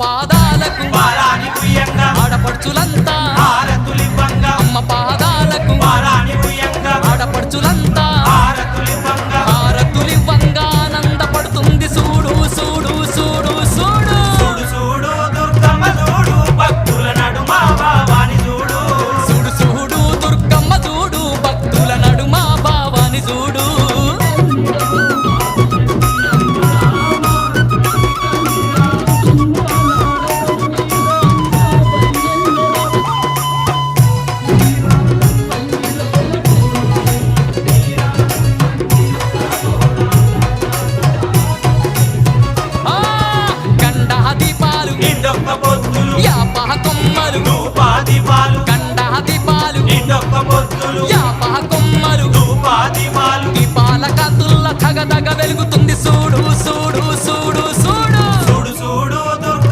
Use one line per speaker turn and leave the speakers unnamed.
పాదాలకు
వారాని ఉయ్యంగా
ఆడపడుచులంతా
హారతులివ్వంగా
అమ్మ పాదాలకు
వారాని ఉయ్యంగా
ఆడపడుచులంతా
హారతులివ్వంగా
హారతులివ్వంగా ఆనందపడుతుంది చూడు చూడు చూడు చూడు
చూడు చూడు దుర్గమ్మ చూడు భక్తుల నడుమ భావాని చూడు
చూడు చూడు దుర్గమ్మ చూడు భక్తుల నడుమ భావాని చూడు ఆ గండా దీపాలు
నిండొక్క పొత్తులు
యాపహ కొమ్మలు
ధూపాదిపాలు
గండా దీపాలు
నిండొక్క పొత్తులు
యాపహ కొమ్మలు
ధూపాదిపాలు
దీపాల కాతుల్ల తగదగ వెలుగుతుంది చూడు చూడు